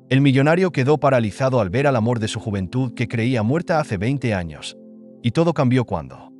El millonario quedó paralizado al ver al amor de su juventud que creía muerta hace 20 años. Y todo cambió cuando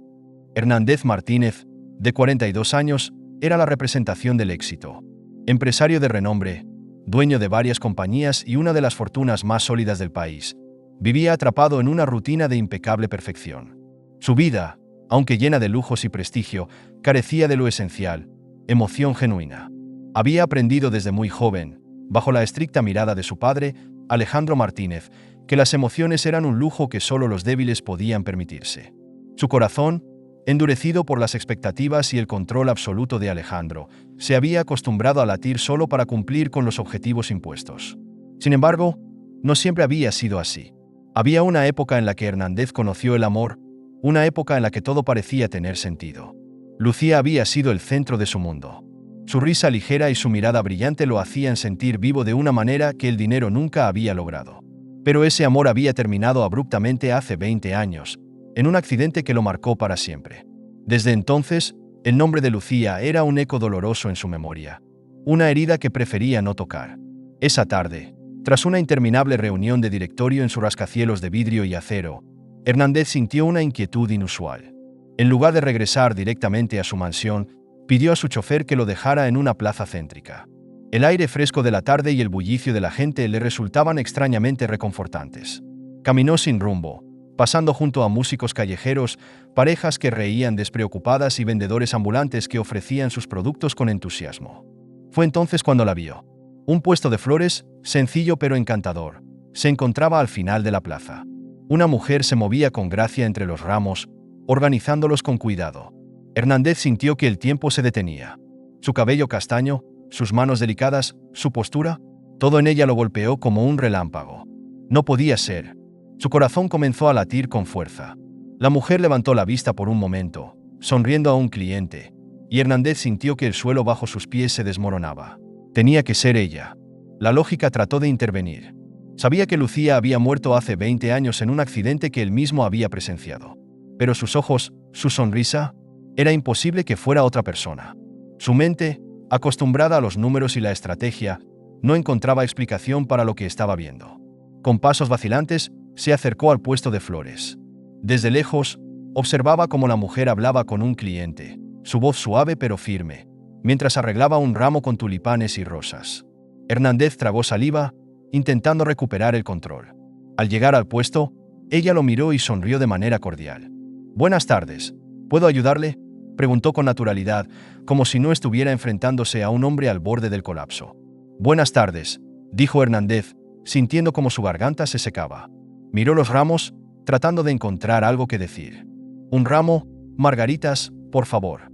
Hernández Martínez, de 42 años, era la representación del éxito. Empresario de renombre, dueño de varias compañías y una de las fortunas más sólidas del país, vivía atrapado en una rutina de impecable perfección. Su vida, aunque llena de lujos y prestigio, carecía de lo esencial: emoción genuina. Había aprendido desde muy joven, bajo la estricta mirada de su padre, Alejandro Martínez, que las emociones eran un lujo que solo los débiles podían permitirse. Su corazón, endurecido por las expectativas y el control absoluto de Alejandro, se había acostumbrado a latir solo para cumplir con los objetivos impuestos. Sin embargo, no siempre había sido así. Había una época en la que Hernández conoció el amor, una época en la que todo parecía tener sentido. Lucía había sido el centro de su mundo. Su risa ligera y su mirada brillante lo hacían sentir vivo de una manera que el dinero nunca había logrado. Pero ese amor había terminado abruptamente hace 20 años, en un accidente que lo marcó para siempre. Desde entonces, el nombre de Lucía era un eco doloroso en su memoria, una herida que prefería no tocar. Esa tarde, tras una interminable reunión de directorio en su rascacielos de vidrio y acero, Hernández sintió una inquietud inusual. En lugar de regresar directamente a su mansión, pidió a su chofer que lo dejara en una plaza céntrica. El aire fresco de la tarde y el bullicio de la gente le resultaban extrañamente reconfortantes. Caminó sin rumbo, pasando junto a músicos callejeros, parejas que reían despreocupadas y vendedores ambulantes que ofrecían sus productos con entusiasmo. Fue entonces cuando la vio. Un puesto de flores, sencillo pero encantador, se encontraba al final de la plaza. Una mujer se movía con gracia entre los ramos, organizándolos con cuidado. Hernández sintió que el tiempo se detenía. Su cabello castaño, sus manos delicadas, su postura, todo en ella lo golpeó como un relámpago. No podía ser. Su corazón comenzó a latir con fuerza. La mujer levantó la vista por un momento, sonriendo a un cliente, y Hernández sintió que el suelo bajo sus pies se desmoronaba. Tenía que ser ella. La lógica trató de intervenir. Sabía que Lucía había muerto hace 20 años en un accidente que él mismo había presenciado. Pero sus ojos, su sonrisa, era imposible que fuera otra persona. Su mente, acostumbrada a los números y la estrategia, no encontraba explicación para lo que estaba viendo. Con pasos vacilantes, se acercó al puesto de flores. Desde lejos, observaba cómo la mujer hablaba con un cliente, su voz suave pero firme, mientras arreglaba un ramo con tulipanes y rosas. Hernández tragó saliva, intentando recuperar el control. Al llegar al puesto, ella lo miró y sonrió de manera cordial. «Buenas tardes. ¿Puedo ayudarle?», preguntó con naturalidad, como si no estuviera enfrentándose a un hombre al borde del colapso. «Buenas tardes», dijo Hernández, sintiendo como su garganta se secaba. Miró los ramos, tratando de encontrar algo que decir. «Un ramo, margaritas, por favor».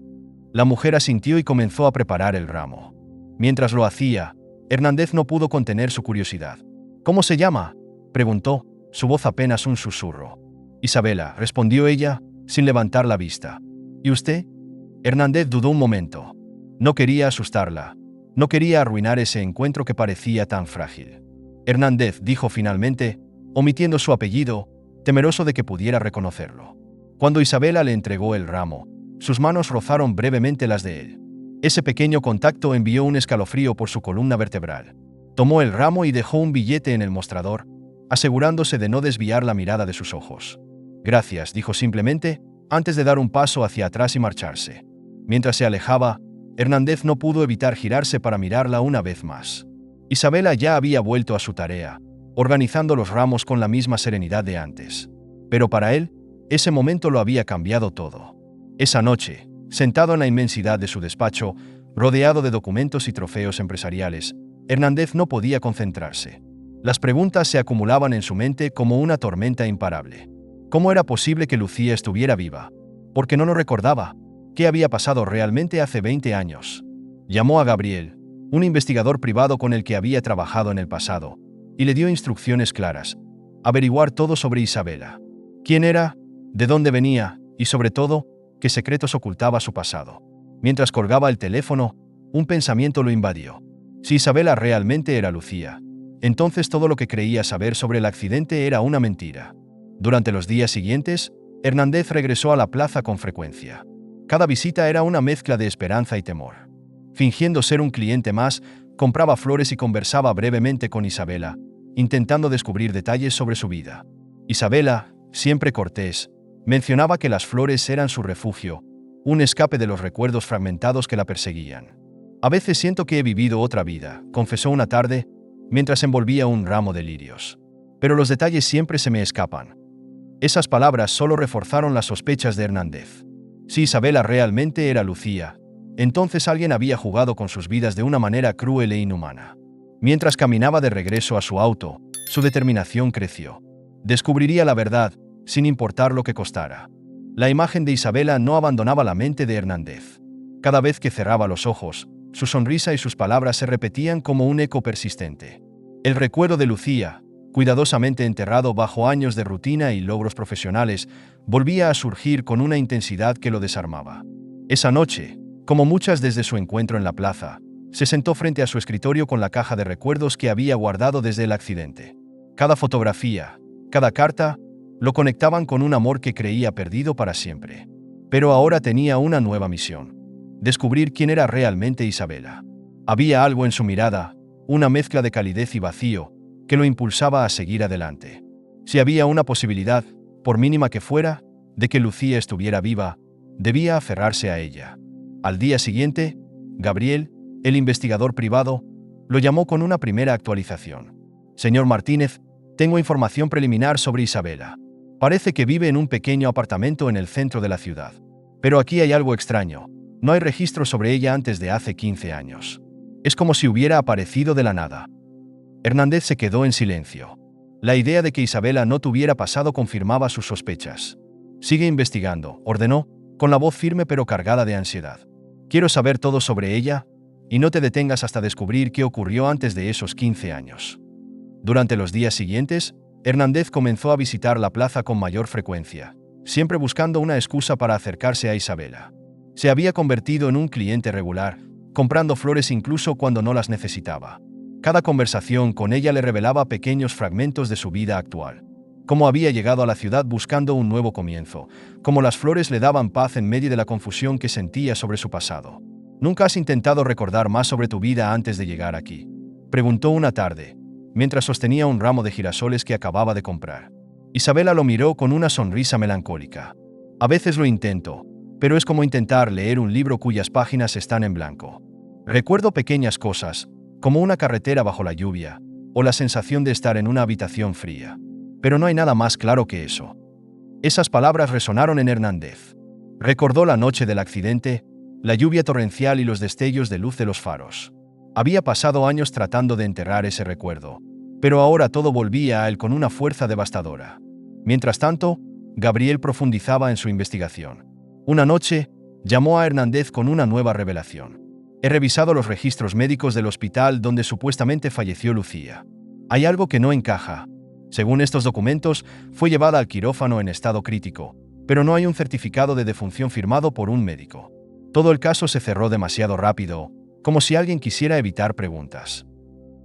La mujer asintió y comenzó a preparar el ramo. Mientras lo hacía, Hernández no pudo contener su curiosidad. «¿Cómo se llama?», preguntó, su voz apenas un susurro. «Isabela», respondió ella, sin levantar la vista. «¿Y usted?». Hernández dudó un momento. No quería asustarla. No quería arruinar ese encuentro que parecía tan frágil. «Hernández», dijo finalmente, omitiendo su apellido, temeroso de que pudiera reconocerlo. Cuando Isabela le entregó el ramo, sus manos rozaron brevemente las de él. Ese pequeño contacto envió un escalofrío por su columna vertebral. Tomó el ramo y dejó un billete en el mostrador, asegurándose de no desviar la mirada de sus ojos. «Gracias», dijo simplemente, antes de dar un paso hacia atrás y marcharse. Mientras se alejaba, Hernández no pudo evitar girarse para mirarla una vez más. Isabela ya había vuelto a su tarea, organizando los ramos con la misma serenidad de antes. Pero para él, ese momento lo había cambiado todo. Esa noche, sentado en la inmensidad de su despacho, rodeado de documentos y trofeos empresariales, Hernández no podía concentrarse. Las preguntas se acumulaban en su mente como una tormenta imparable. ¿Cómo era posible que Lucía estuviera viva? ¿Por qué no lo recordaba? ¿Qué había pasado realmente hace 20 años? Llamó a Gabriel, un investigador privado con el que había trabajado en el pasado, y le dio instrucciones claras: averiguar todo sobre Isabela. ¿Quién era? ¿De dónde venía? Y sobre todo, ¿qué secretos ocultaba su pasado? Mientras colgaba el teléfono, un pensamiento lo invadió. Si Isabela realmente era Lucía, entonces todo lo que creía saber sobre el accidente era una mentira. Durante los días siguientes, Hernández regresó a la plaza con frecuencia. Cada visita era una mezcla de esperanza y temor. Fingiendo ser un cliente más, compraba flores y conversaba brevemente con Isabela, intentando descubrir detalles sobre su vida. Isabela, siempre cortés, mencionaba que las flores eran su refugio, un escape de los recuerdos fragmentados que la perseguían. A veces siento que he vivido otra vida, confesó una tarde, mientras envolvía un ramo de lirios. Pero los detalles siempre se me escapan. Esas palabras solo reforzaron las sospechas de Hernández. Si Isabela realmente era Lucía, entonces alguien había jugado con sus vidas de una manera cruel e inhumana. Mientras caminaba de regreso a su auto, su determinación creció. Descubriría la verdad, sin importar lo que costara. La imagen de Isabela no abandonaba la mente de Hernández. Cada vez que cerraba los ojos, su sonrisa y sus palabras se repetían como un eco persistente. El recuerdo de Lucía, cuidadosamente enterrado bajo años de rutina y logros profesionales, volvía a surgir con una intensidad que lo desarmaba. Esa noche, como muchas desde su encuentro en la plaza, se sentó frente a su escritorio con la caja de recuerdos que había guardado desde el accidente. Cada fotografía, cada carta, lo conectaban con un amor que creía perdido para siempre. Pero ahora tenía una nueva misión: descubrir quién era realmente Isabela. Había algo en su mirada, una mezcla de calidez y vacío, que lo impulsaba a seguir adelante. Si había una posibilidad, por mínima que fuera, de que Lucía estuviera viva, debía aferrarse a ella. Al día siguiente, Gabriel, el investigador privado, lo llamó con una primera actualización. Señor Martínez, tengo información preliminar sobre Isabela. Parece que vive en un pequeño apartamento en el centro de la ciudad. Pero aquí hay algo extraño. No hay registro sobre ella antes de hace 15 años. Es como si hubiera aparecido de la nada. Hernández se quedó en silencio. La idea de que Isabela no tuviera pasado confirmaba sus sospechas. Sigue investigando, ordenó, con la voz firme pero cargada de ansiedad. Quiero saber todo sobre ella, y no te detengas hasta descubrir qué ocurrió antes de esos 15 años. Durante los días siguientes, Hernández comenzó a visitar la plaza con mayor frecuencia, siempre buscando una excusa para acercarse a Isabela. Se había convertido en un cliente regular, comprando flores incluso cuando no las necesitaba. Cada conversación con ella le revelaba pequeños fragmentos de su vida actual. Cómo había llegado a la ciudad buscando un nuevo comienzo, cómo las flores le daban paz en medio de la confusión que sentía sobre su pasado. ¿Nunca has intentado recordar más sobre tu vida antes de llegar aquí?, preguntó una tarde, mientras sostenía un ramo de girasoles que acababa de comprar. Isabela lo miró con una sonrisa melancólica. A veces lo intento, pero es como intentar leer un libro cuyas páginas están en blanco. Recuerdo pequeñas cosas, como una carretera bajo la lluvia, o la sensación de estar en una habitación fría. Pero no hay nada más claro que eso. Esas palabras resonaron en Hernández. Recordó la noche del accidente, la lluvia torrencial y los destellos de luz de los faros. Había pasado años tratando de enterrar ese recuerdo, pero ahora todo volvía a él con una fuerza devastadora. Mientras tanto, Gabriel profundizaba en su investigación. Una noche, llamó a Hernández con una nueva revelación. He revisado los registros médicos del hospital donde supuestamente falleció Lucía. Hay algo que no encaja. Según estos documentos, fue llevada al quirófano en estado crítico, pero no hay un certificado de defunción firmado por un médico. Todo el caso se cerró demasiado rápido, como si alguien quisiera evitar preguntas.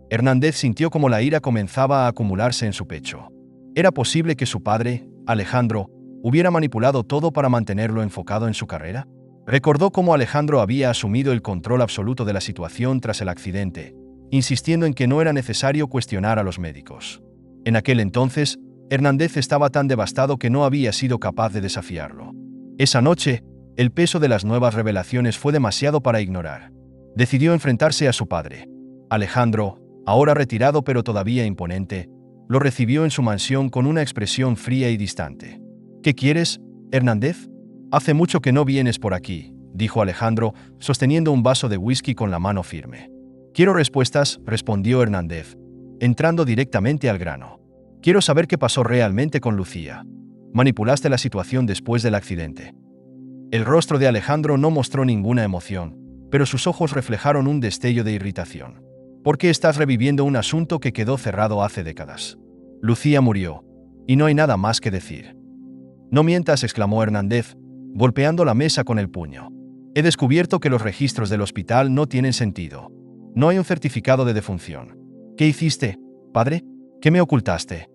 Hernández sintió como la ira comenzaba a acumularse en su pecho. ¿Era posible que su padre, Alejandro, hubiera manipulado todo para mantenerlo enfocado en su carrera? Recordó cómo Alejandro había asumido el control absoluto de la situación tras el accidente, insistiendo en que no era necesario cuestionar a los médicos. En aquel entonces, Hernández estaba tan devastado que no había sido capaz de desafiarlo. Esa noche, el peso de las nuevas revelaciones fue demasiado para ignorar. Decidió enfrentarse a su padre. Alejandro, ahora retirado pero todavía imponente, lo recibió en su mansión con una expresión fría y distante. ¿Qué quieres, Hernández? Hace mucho que no vienes por aquí, dijo Alejandro, sosteniendo un vaso de whisky con la mano firme. Quiero respuestas, respondió Hernández, entrando directamente al grano. Quiero saber qué pasó realmente con Lucía. Manipulaste la situación después del accidente. El rostro de Alejandro no mostró ninguna emoción, pero sus ojos reflejaron un destello de irritación. ¿Por qué estás reviviendo un asunto que quedó cerrado hace décadas? Lucía murió, y no hay nada más que decir. No mientas, exclamó Hernández, golpeando la mesa con el puño. He descubierto que los registros del hospital no tienen sentido. No hay un certificado de defunción. ¿Qué hiciste, padre? ¿Qué me ocultaste?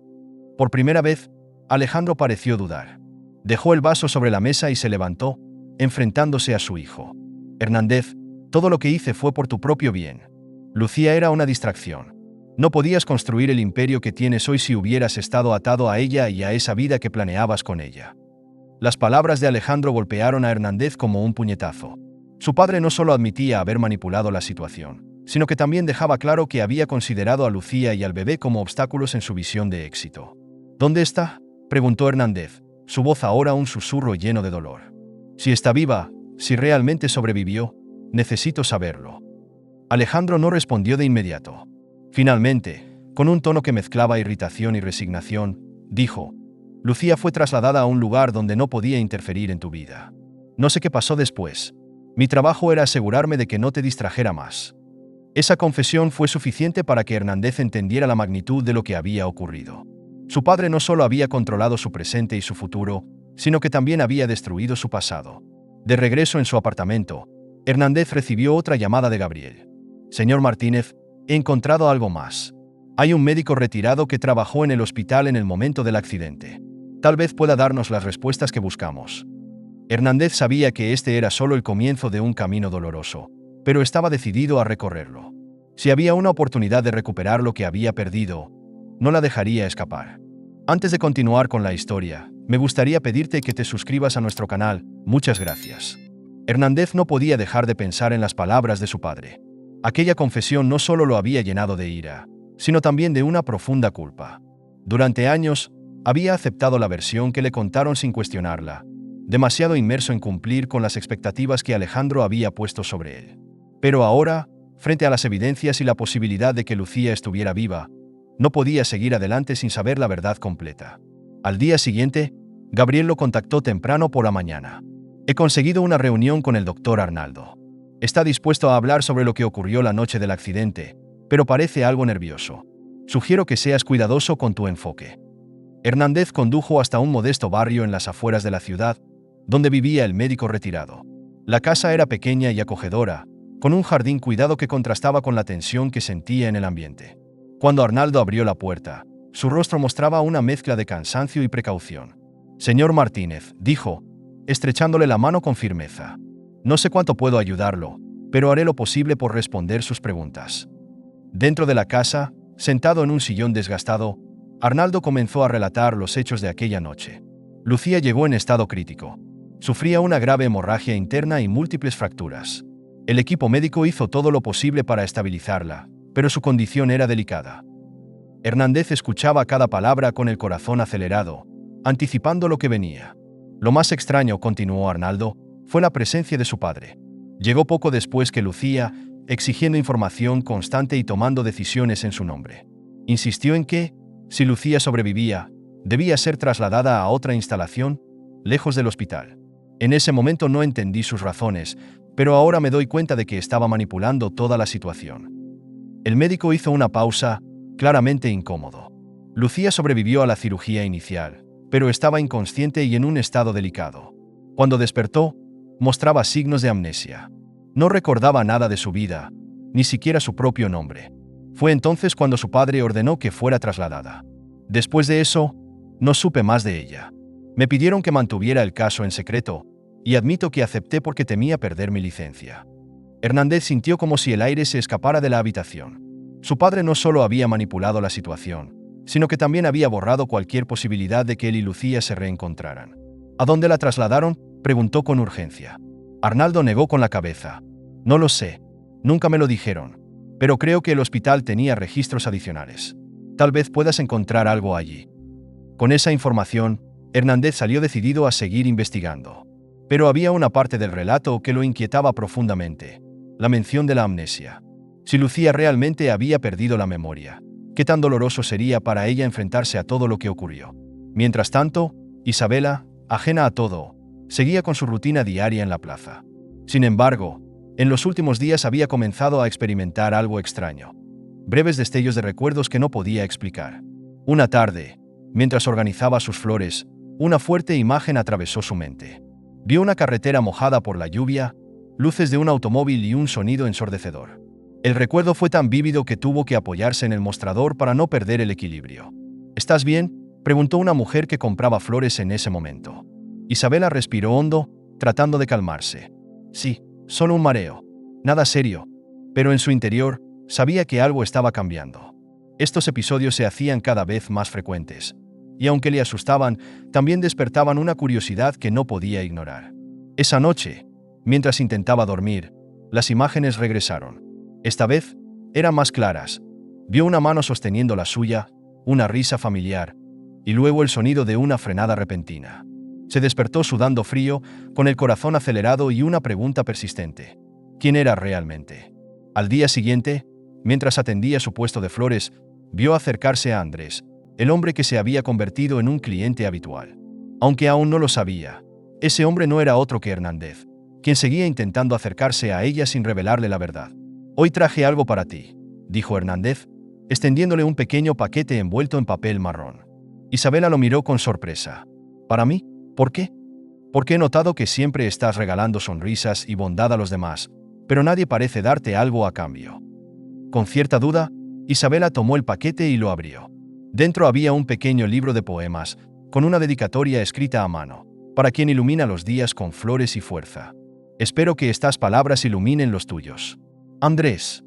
Por primera vez, Alejandro pareció dudar. Dejó el vaso sobre la mesa y se levantó, enfrentándose a su hijo. Hernández, todo lo que hice fue por tu propio bien. Lucía era una distracción. No podías construir el imperio que tienes hoy si hubieras estado atado a ella y a esa vida que planeabas con ella. Las palabras de Alejandro golpearon a Hernández como un puñetazo. Su padre no solo admitía haber manipulado la situación, sino que también dejaba claro que había considerado a Lucía y al bebé como obstáculos en su visión de éxito. ¿Dónde está?, preguntó Hernández, su voz ahora un susurro lleno de dolor. Si está viva, si realmente sobrevivió, necesito saberlo. Alejandro no respondió de inmediato. Finalmente, con un tono que mezclaba irritación y resignación, dijo: Lucía fue trasladada a un lugar donde no podía interferir en tu vida. No sé qué pasó después. Mi trabajo era asegurarme de que no te distrajera más. Esa confesión fue suficiente para que Hernández entendiera la magnitud de lo que había ocurrido. Su padre no solo había controlado su presente y su futuro, sino que también había destruido su pasado. De regreso en su apartamento, Hernández recibió otra llamada de Gabriel. Señor Martínez, he encontrado algo más. Hay un médico retirado que trabajó en el hospital en el momento del accidente. Tal vez pueda darnos las respuestas que buscamos. Hernández sabía que este era solo el comienzo de un camino doloroso, pero estaba decidido a recorrerlo. Si había una oportunidad de recuperar lo que había perdido, no la dejaría escapar. Antes de continuar con la historia, me gustaría pedirte que te suscribas a nuestro canal. Muchas gracias. Hernández no podía dejar de pensar en las palabras de su padre. Aquella confesión no solo lo había llenado de ira, sino también de una profunda culpa. Durante años, había aceptado la versión que le contaron sin cuestionarla, demasiado inmerso en cumplir con las expectativas que Alejandro había puesto sobre él. Pero ahora, frente a las evidencias y la posibilidad de que Lucía estuviera viva, no podía seguir adelante sin saber la verdad completa. Al día siguiente, Gabriel lo contactó temprano por la mañana. He conseguido una reunión con el doctor Arnaldo. Está dispuesto a hablar sobre lo que ocurrió la noche del accidente, pero parece algo nervioso. Sugiero que seas cuidadoso con tu enfoque. Hernández condujo hasta un modesto barrio en las afueras de la ciudad, donde vivía el médico retirado. La casa era pequeña y acogedora, con un jardín cuidado que contrastaba con la tensión que sentía en el ambiente. Cuando Arnaldo abrió la puerta, su rostro mostraba una mezcla de cansancio y precaución. Señor Martínez, dijo, estrechándole la mano con firmeza. No sé cuánto puedo ayudarlo, pero haré lo posible por responder sus preguntas. Dentro de la casa, sentado en un sillón desgastado, Arnaldo comenzó a relatar los hechos de aquella noche. Lucía llegó en estado crítico. Sufría una grave hemorragia interna y múltiples fracturas. El equipo médico hizo todo lo posible para estabilizarla, pero su condición era delicada. Hernández escuchaba cada palabra con el corazón acelerado, anticipando lo que venía. Lo más extraño, continuó Arnaldo, fue la presencia de su padre. Llegó poco después que Lucía, exigiendo información constante y tomando decisiones en su nombre. Insistió en que, si Lucía sobrevivía, debía ser trasladada a otra instalación, lejos del hospital. En ese momento no entendí sus razones, pero ahora me doy cuenta de que estaba manipulando toda la situación. El médico hizo una pausa, claramente incómodo. Lucía sobrevivió a la cirugía inicial, pero estaba inconsciente y en un estado delicado. Cuando despertó, mostraba signos de amnesia. No recordaba nada de su vida, ni siquiera su propio nombre. Fue entonces cuando su padre ordenó que fuera trasladada. Después de eso, no supe más de ella. Me pidieron que mantuviera el caso en secreto, y admito que acepté porque temía perder mi licencia. Hernández sintió como si el aire se escapara de la habitación. Su padre no solo había manipulado la situación, sino que también había borrado cualquier posibilidad de que él y Lucía se reencontraran. ¿A dónde la trasladaron?, preguntó con urgencia. Arnaldo negó con la cabeza. No lo sé, nunca me lo dijeron, pero creo que el hospital tenía registros adicionales. Tal vez puedas encontrar algo allí. Con esa información, Hernández salió decidido a seguir investigando. Pero había una parte del relato que lo inquietaba profundamente: la mención de la amnesia. Si Lucía realmente había perdido la memoria, ¿qué tan doloroso sería para ella enfrentarse a todo lo que ocurrió? Mientras tanto, Isabela, ajena a todo, seguía con su rutina diaria en la plaza. Sin embargo, en los últimos días había comenzado a experimentar algo extraño. Breves destellos de recuerdos que no podía explicar. Una tarde, mientras organizaba sus flores, una fuerte imagen atravesó su mente. Vio una carretera mojada por la lluvia, luces de un automóvil y un sonido ensordecedor. El recuerdo fue tan vívido que tuvo que apoyarse en el mostrador para no perder el equilibrio. ¿Estás bien?, preguntó una mujer que compraba flores en ese momento. Isabela respiró hondo, tratando de calmarse. Sí, solo un mareo. Nada serio. Pero en su interior, sabía que algo estaba cambiando. Estos episodios se hacían cada vez más frecuentes, y aunque le asustaban, también despertaban una curiosidad que no podía ignorar. Esa noche, mientras intentaba dormir, las imágenes regresaron. Esta vez, eran más claras. Vio una mano sosteniendo la suya, una risa familiar, y luego el sonido de una frenada repentina. Se despertó sudando frío, con el corazón acelerado y una pregunta persistente. ¿Quién era realmente? Al día siguiente, mientras atendía su puesto de flores, vio acercarse a Andrés, el hombre que se había convertido en un cliente habitual. Aunque aún no lo sabía, ese hombre no era otro que Hernández, quien seguía intentando acercarse a ella sin revelarle la verdad. «Hoy traje algo para ti», dijo Hernández, extendiéndole un pequeño paquete envuelto en papel marrón. Isabela lo miró con sorpresa. «¿Para mí? ¿Por qué?» «Porque he notado que siempre estás regalando sonrisas y bondad a los demás, pero nadie parece darte algo a cambio». Con cierta duda, Isabela tomó el paquete y lo abrió. Dentro había un pequeño libro de poemas, con una dedicatoria escrita a mano, para quien ilumina los días con flores y fuerza. «Espero que estas palabras iluminen los tuyos. Andrés».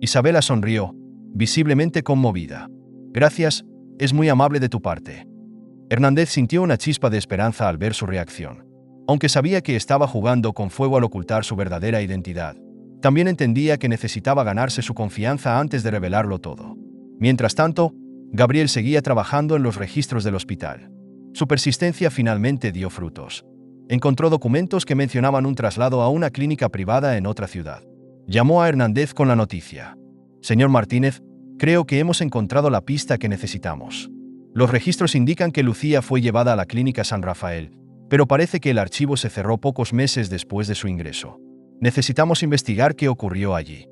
Isabela sonrió, visiblemente conmovida. «Gracias, es muy amable de tu parte». Hernández sintió una chispa de esperanza al ver su reacción. Aunque sabía que estaba jugando con fuego al ocultar su verdadera identidad, también entendía que necesitaba ganarse su confianza antes de revelarlo todo. Mientras tanto, Gabriel seguía trabajando en los registros del hospital. Su persistencia finalmente dio frutos. Encontró documentos que mencionaban un traslado a una clínica privada en otra ciudad. Llamó a Hernández con la noticia. «Señor Martínez, creo que hemos encontrado la pista que necesitamos. Los registros indican que Lucía fue llevada a la clínica San Rafael, pero parece que el archivo se cerró pocos meses después de su ingreso. Necesitamos investigar qué ocurrió allí».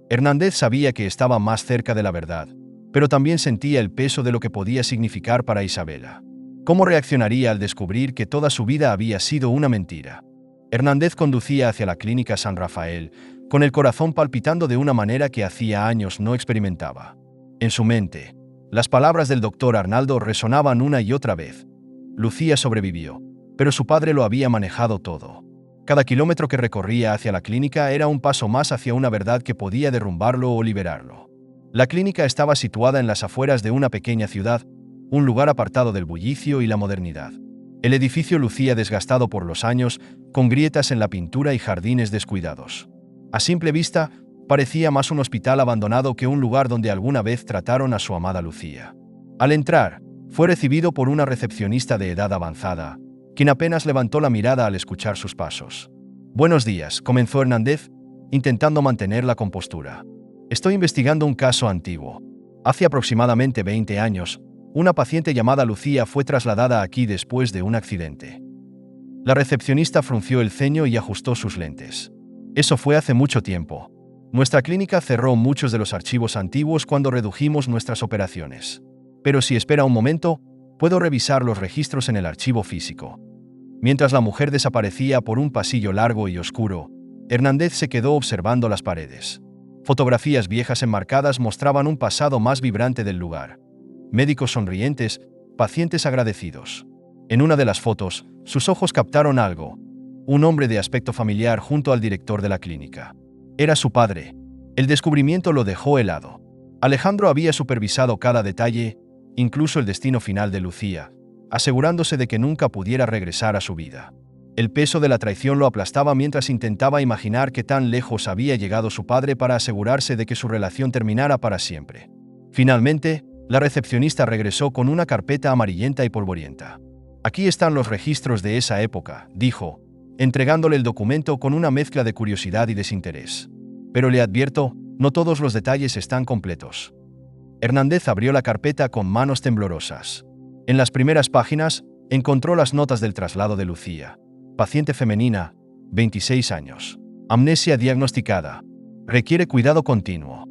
Hernández sabía que estaba más cerca de la verdad, pero también sentía el peso de lo que podía significar para Isabela. ¿Cómo reaccionaría al descubrir que toda su vida había sido una mentira? Hernández conducía hacia la clínica San Rafael, con el corazón palpitando de una manera que hacía años no experimentaba. En su mente, las palabras del doctor Arnaldo resonaban una y otra vez. Lucía sobrevivió, pero su padre lo había manejado todo. Cada kilómetro que recorría hacia la clínica era un paso más hacia una verdad que podía derrumbarlo o liberarlo. La clínica estaba situada en las afueras de una pequeña ciudad, un lugar apartado del bullicio y la modernidad. El edificio lucía desgastado por los años, con grietas en la pintura y jardines descuidados. A simple vista, parecía más un hospital abandonado que un lugar donde alguna vez trataron a su amada Lucía. Al entrar, fue recibido por una recepcionista de edad avanzada, quien apenas levantó la mirada al escuchar sus pasos. «Buenos días», comenzó Hernández, intentando mantener la compostura. «Estoy investigando un caso antiguo. Hace aproximadamente 20 años, una paciente llamada Lucía fue trasladada aquí después de un accidente». La recepcionista frunció el ceño y ajustó sus lentes. «Eso fue hace mucho tiempo. Nuestra clínica cerró muchos de los archivos antiguos cuando redujimos nuestras operaciones. Pero si espera un momento, puedo revisar los registros en el archivo físico». Mientras la mujer desaparecía por un pasillo largo y oscuro, Hernández se quedó observando las paredes. Fotografías viejas enmarcadas mostraban un pasado más vibrante del lugar. Médicos sonrientes, pacientes agradecidos. En una de las fotos, sus ojos captaron algo. Un hombre de aspecto familiar junto al director de la clínica. Era su padre. El descubrimiento lo dejó helado. Alejandro había supervisado cada detalle, incluso el destino final de Lucía, asegurándose de que nunca pudiera regresar a su vida. El peso de la traición lo aplastaba mientras intentaba imaginar qué tan lejos había llegado su padre para asegurarse de que su relación terminara para siempre. Finalmente, la recepcionista regresó con una carpeta amarillenta y polvorienta. «Aquí están los registros de esa época», dijo, entregándole el documento con una mezcla de curiosidad y desinterés. «Pero le advierto, no todos los detalles están completos». Hernández abrió la carpeta con manos temblorosas. En las primeras páginas, encontró las notas del traslado de Lucía. Paciente femenina, 26 años. Amnesia diagnosticada. Requiere cuidado continuo.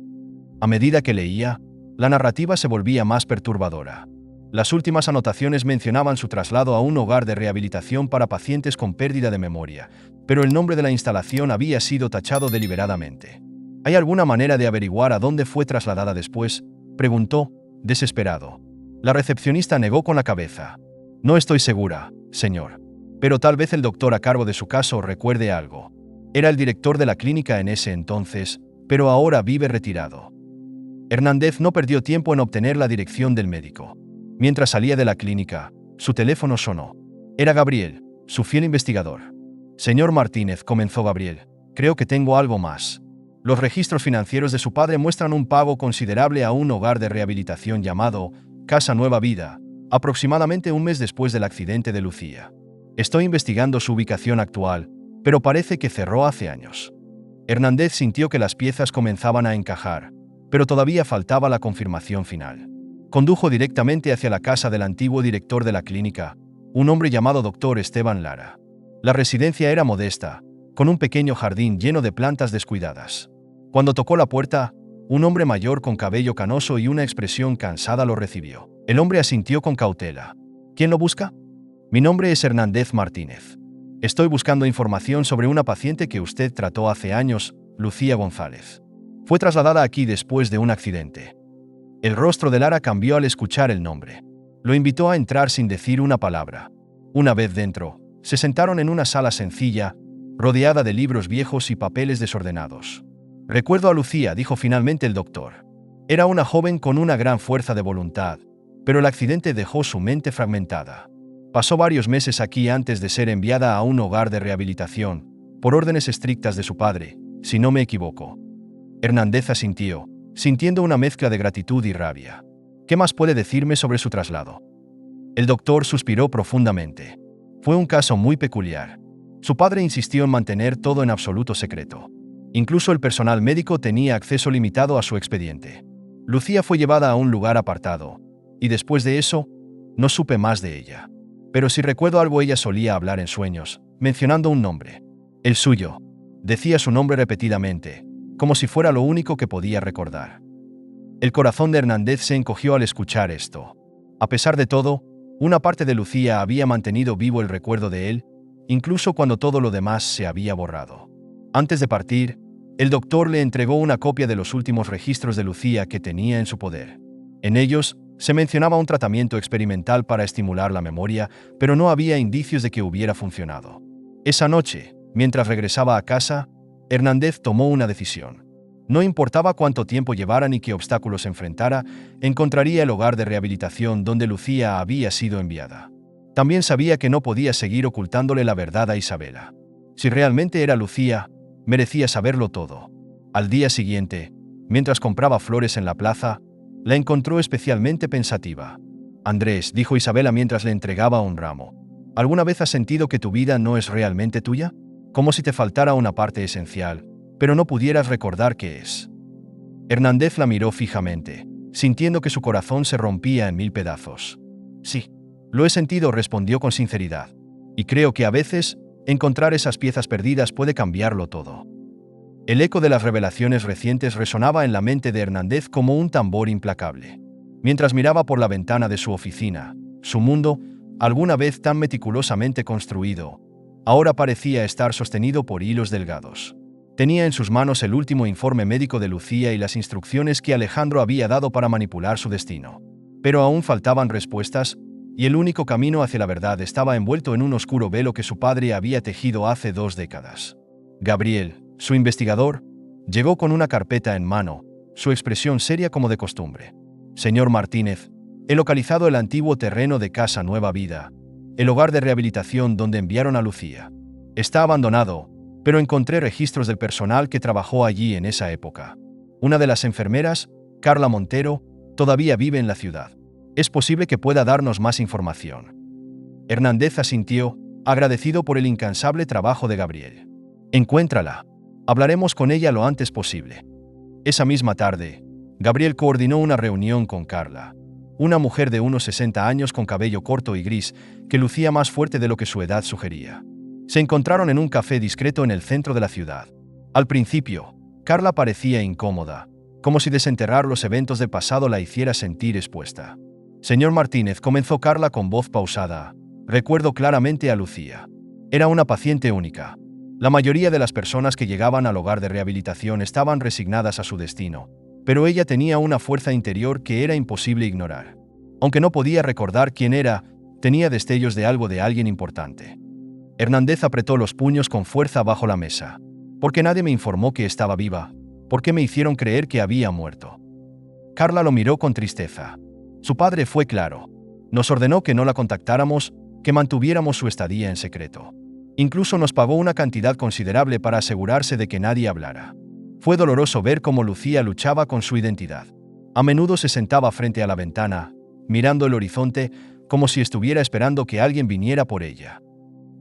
A medida que leía, la narrativa se volvía más perturbadora. Las últimas anotaciones mencionaban su traslado a un hogar de rehabilitación para pacientes con pérdida de memoria, pero el nombre de la instalación había sido tachado deliberadamente. «¿Hay alguna manera de averiguar a dónde fue trasladada después?», preguntó, desesperado. La recepcionista negó con la cabeza. «No estoy segura, señor. Pero tal vez el doctor a cargo de su caso recuerde algo. Era el director de la clínica en ese entonces, pero ahora vive retirado». Hernández no perdió tiempo en obtener la dirección del médico. Mientras salía de la clínica, su teléfono sonó. Era Gabriel, su fiel investigador. Señor Martínez, comenzó Gabriel, creo que tengo algo más. Los registros financieros de su padre muestran un pago considerable a un hogar de rehabilitación llamado Casa Nueva Vida, aproximadamente un mes después del accidente de Lucía. Estoy investigando su ubicación actual, pero parece que cerró hace años. Hernández sintió que las piezas comenzaban a encajar, pero todavía faltaba la confirmación final. Condujo directamente hacia la casa del antiguo director de la clínica, un hombre llamado Dr. Esteban Lara. La residencia era modesta, con un pequeño jardín lleno de plantas descuidadas. Cuando tocó la puerta, un hombre mayor con cabello canoso y una expresión cansada lo recibió. El hombre asintió con cautela. ¿Quién lo busca? Mi nombre es Hernández Martínez. Estoy buscando información sobre una paciente que usted trató hace años, Lucía González. Fue trasladada aquí después de un accidente. El rostro de Lara cambió al escuchar el nombre. Lo invitó a entrar sin decir una palabra. Una vez dentro, se sentaron en una sala sencilla, rodeada de libros viejos y papeles desordenados. Recuerdo a Lucía, dijo finalmente el doctor. Era una joven con una gran fuerza de voluntad, pero el accidente dejó su mente fragmentada. Pasó varios meses aquí antes de ser enviada a un hogar de rehabilitación, por órdenes estrictas de su padre, si no me equivoco. Hernández asintió, sintiendo una mezcla de gratitud y rabia. ¿Qué más puede decirme sobre su traslado? El doctor suspiró profundamente. Fue un caso muy peculiar. Su padre insistió en mantener todo en absoluto secreto. Incluso el personal médico tenía acceso limitado a su expediente. Lucía fue llevada a un lugar apartado, y después de eso, no supe más de ella. Pero si recuerdo algo, ella solía hablar en sueños, mencionando un nombre. El suyo. Decía su nombre repetidamente, como si fuera lo único que podía recordar. El corazón de Hernández se encogió al escuchar esto. A pesar de todo, una parte de Lucía había mantenido vivo el recuerdo de él, incluso cuando todo lo demás se había borrado. Antes de partir, el doctor le entregó una copia de los últimos registros de Lucía que tenía en su poder. En ellos, se mencionaba un tratamiento experimental para estimular la memoria, pero no había indicios de que hubiera funcionado. Esa noche, mientras regresaba a casa, Hernández tomó una decisión. No importaba cuánto tiempo llevara ni qué obstáculos enfrentara, encontraría el hogar de rehabilitación donde Lucía había sido enviada. También sabía que no podía seguir ocultándole la verdad a Isabela. Si realmente era Lucía, merecía saberlo todo. Al día siguiente, mientras compraba flores en la plaza, la encontró especialmente pensativa. Andrés, dijo Isabela mientras le entregaba un ramo, ¿alguna vez has sentido que tu vida no es realmente tuya? Como si te faltara una parte esencial, pero no pudieras recordar qué es. Hernández la miró fijamente, sintiendo que su corazón se rompía en mil pedazos. Sí, lo he sentido, respondió con sinceridad. Y creo que a veces, encontrar esas piezas perdidas puede cambiarlo todo. El eco de las revelaciones recientes resonaba en la mente de Hernández como un tambor implacable. Mientras miraba por la ventana de su oficina, su mundo, alguna vez tan meticulosamente construido, ahora parecía estar sostenido por hilos delgados. Tenía en sus manos el último informe médico de Lucía y las instrucciones que Alejandro había dado para manipular su destino. Pero aún faltaban respuestas, y el único camino hacia la verdad estaba envuelto en un oscuro velo que su padre había tejido hace 2 décadas. Gabriel, su investigador, llegó con una carpeta en mano, su expresión seria como de costumbre. Señor Martínez, he localizado el antiguo terreno de Casa Nueva Vida, el hogar de rehabilitación donde enviaron a Lucía. Está abandonado, pero encontré registros del personal que trabajó allí en esa época. Una de las enfermeras, Carla Montero, todavía vive en la ciudad. Es posible que pueda darnos más información. Hernández asintió, agradecido por el incansable trabajo de Gabriel. Encuéntrala. Hablaremos con ella lo antes posible. Esa misma tarde, Gabriel coordinó una reunión con Carla, una mujer de unos 60 años con cabello corto y gris, que lucía más fuerte de lo que su edad sugería. Se encontraron en un café discreto en el centro de la ciudad. Al principio, Carla parecía incómoda, como si desenterrar los eventos del pasado la hiciera sentir expuesta. Señor Martínez, comenzó Carla con voz pausada, recuerdo claramente a Lucía. Era una paciente única. La mayoría de las personas que llegaban al hogar de rehabilitación estaban resignadas a su destino, pero ella tenía una fuerza interior que era imposible ignorar. Aunque no podía recordar quién era, tenía destellos de algo de alguien importante. Hernández apretó los puños con fuerza bajo la mesa. ¿Por qué nadie me informó que estaba viva? ¿Por qué me hicieron creer que había muerto? Carla lo miró con tristeza. Su padre fue claro. Nos ordenó que no la contactáramos, que mantuviéramos su estadía en secreto. Incluso nos pagó una cantidad considerable para asegurarse de que nadie hablara. Fue doloroso ver cómo Lucía luchaba con su identidad. A menudo se sentaba frente a la ventana, mirando el horizonte, como si estuviera esperando que alguien viniera por ella.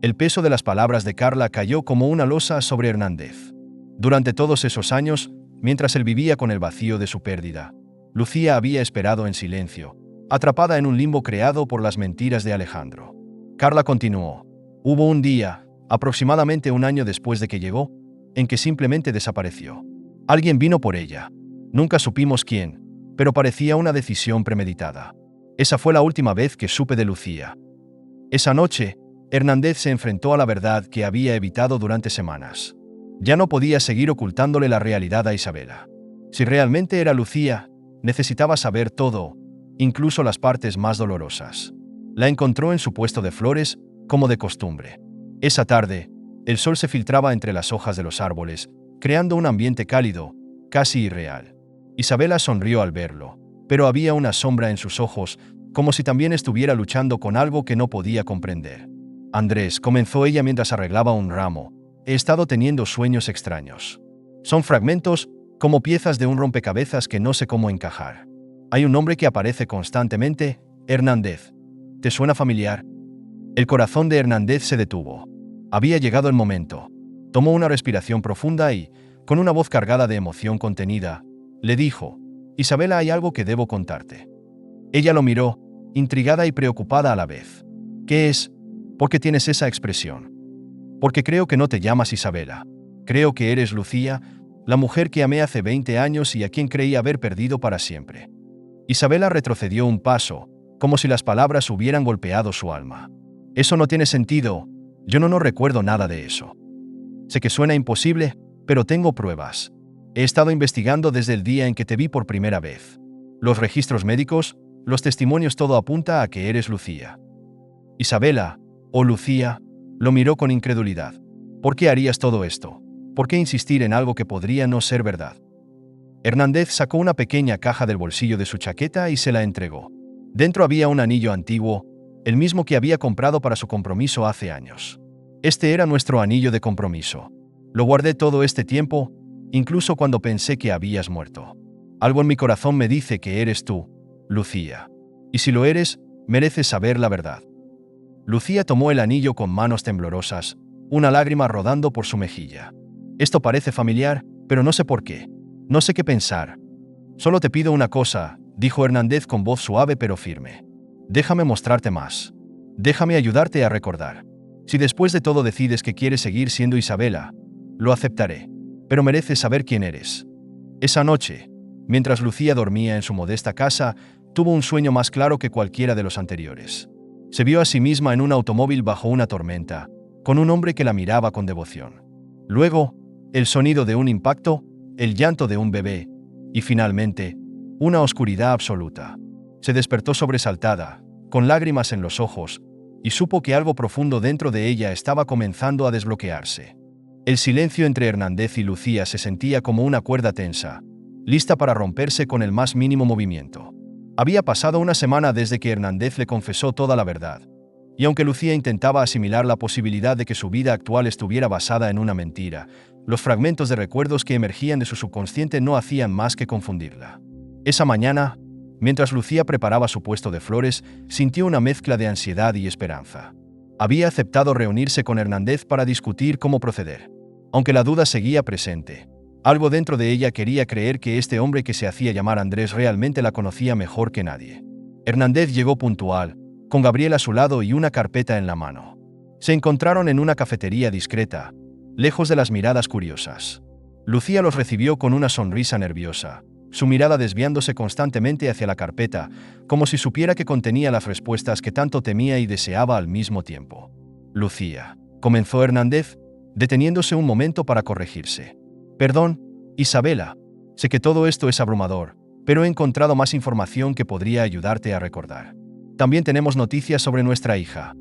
El peso de las palabras de Carla cayó como una losa sobre Hernández. Durante todos esos años, mientras él vivía con el vacío de su pérdida, Lucía había esperado en silencio, atrapada en un limbo creado por las mentiras de Alejandro. Carla continuó. Hubo un día, aproximadamente un año después de que llegó, en que simplemente desapareció. Alguien vino por ella. Nunca supimos quién, pero parecía una decisión premeditada. Esa fue la última vez que supe de Lucía. Esa noche, Hernández se enfrentó a la verdad que había evitado durante semanas. Ya no podía seguir ocultándole la realidad a Isabela. Si realmente era Lucía, necesitaba saber todo, incluso las partes más dolorosas. La encontró en su puesto de flores, como de costumbre. Esa tarde, el sol se filtraba entre las hojas de los árboles, creando un ambiente cálido, casi irreal. Isabela sonrió al verlo, pero había una sombra en sus ojos, como si también estuviera luchando con algo que no podía comprender. Andrés, comenzó ella mientras arreglaba un ramo, he estado teniendo sueños extraños. Son fragmentos, como piezas de un rompecabezas que no sé cómo encajar. Hay un nombre que aparece constantemente, Hernández. ¿Te suena familiar? El corazón de Hernández se detuvo. Había llegado el momento. Tomó una respiración profunda y, con una voz cargada de emoción contenida, le dijo: Isabela, hay algo que debo contarte. Ella lo miró, intrigada y preocupada a la vez. ¿Qué es? ¿Por qué tienes esa expresión? Porque creo que no te llamas Isabela. Creo que eres Lucía, la mujer que amé hace 20 años y a quien creí haber perdido para siempre. Isabela retrocedió un paso, como si las palabras hubieran golpeado su alma. Eso no tiene sentido. Yo no recuerdo nada de eso. Sé que suena imposible, pero tengo pruebas. He estado investigando desde el día en que te vi por primera vez. Los registros médicos, los testimonios, todo apunta a que eres Lucía. Isabela, o Lucía, lo miró con incredulidad. ¿Por qué harías todo esto? ¿Por qué insistir en algo que podría no ser verdad? Hernández sacó una pequeña caja del bolsillo de su chaqueta y se la entregó. Dentro había un anillo antiguo, el mismo que había comprado para su compromiso hace años. Este era nuestro anillo de compromiso. Lo guardé todo este tiempo, incluso cuando pensé que habías muerto. Algo en mi corazón me dice que eres tú, Lucía. Y si lo eres, mereces saber la verdad. Lucía tomó el anillo con manos temblorosas, una lágrima rodando por su mejilla. Esto parece familiar, pero no sé por qué. No sé qué pensar. Solo te pido una cosa, dijo Hernández con voz suave pero firme. Déjame mostrarte más. Déjame ayudarte a recordar. Si después de todo decides que quieres seguir siendo Isabela, lo aceptaré. Pero mereces saber quién eres. Esa noche, mientras Lucía dormía en su modesta casa, tuvo un sueño más claro que cualquiera de los anteriores. Se vio a sí misma en un automóvil bajo una tormenta, con un hombre que la miraba con devoción. Luego, el sonido de un impacto, el llanto de un bebé, y finalmente, una oscuridad absoluta. Se despertó sobresaltada, con lágrimas en los ojos, y supo que algo profundo dentro de ella estaba comenzando a desbloquearse. El silencio entre Hernández y Lucía se sentía como una cuerda tensa, lista para romperse con el más mínimo movimiento. Había pasado una semana desde que Hernández le confesó toda la verdad, y aunque Lucía intentaba asimilar la posibilidad de que su vida actual estuviera basada en una mentira, los fragmentos de recuerdos que emergían de su subconsciente no hacían más que confundirla. Esa mañana, mientras Lucía preparaba su puesto de flores, sintió una mezcla de ansiedad y esperanza. Había aceptado reunirse con Hernández para discutir cómo proceder. Aunque la duda seguía presente, algo dentro de ella quería creer que este hombre que se hacía llamar Andrés realmente la conocía mejor que nadie. Hernández llegó puntual, con Gabriel a su lado y una carpeta en la mano. Se encontraron en una cafetería discreta, lejos de las miradas curiosas. Lucía los recibió con una sonrisa nerviosa, su mirada desviándose constantemente hacia la carpeta, como si supiera que contenía las respuestas que tanto temía y deseaba al mismo tiempo. Lucía, comenzó Hernández, deteniéndose un momento para corregirse. Perdón, Isabela, sé que todo esto es abrumador, pero he encontrado más información que podría ayudarte a recordar. También tenemos noticias sobre nuestra hija.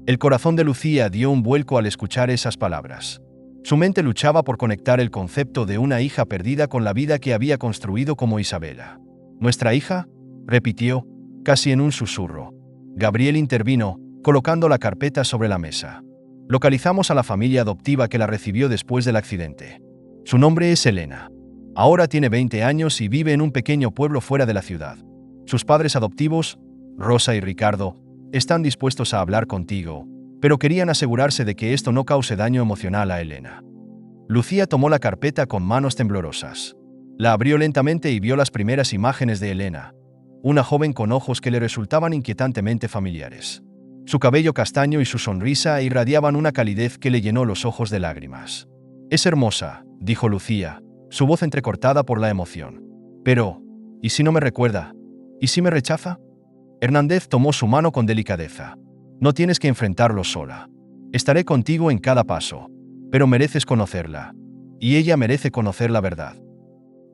El corazón de Lucía dio un vuelco al escuchar esas palabras. Su mente luchaba por conectar el concepto de una hija perdida con la vida que había construido como Isabela. ¿Nuestra hija?, repitió, casi en un susurro. Gabriel intervino, colocando la carpeta sobre la mesa. Localizamos a la familia adoptiva que la recibió después del accidente. Su nombre es Elena. Ahora tiene 20 años y vive en un pequeño pueblo fuera de la ciudad. Sus padres adoptivos, Rosa y Ricardo, están dispuestos a hablar contigo, pero querían asegurarse de que esto no cause daño emocional a Elena. Lucía tomó la carpeta con manos temblorosas. La abrió lentamente y vio las primeras imágenes de Elena, una joven con ojos que le resultaban inquietantemente familiares. Su cabello castaño y su sonrisa irradiaban una calidez que le llenó los ojos de lágrimas. «Es hermosa», dijo Lucía, su voz entrecortada por la emoción. «Pero, ¿y si no me recuerda? ¿Y si me rechaza?» Hernández tomó su mano con delicadeza. «No tienes que enfrentarlo sola. Estaré contigo en cada paso. Pero mereces conocerla. Y ella merece conocer la verdad».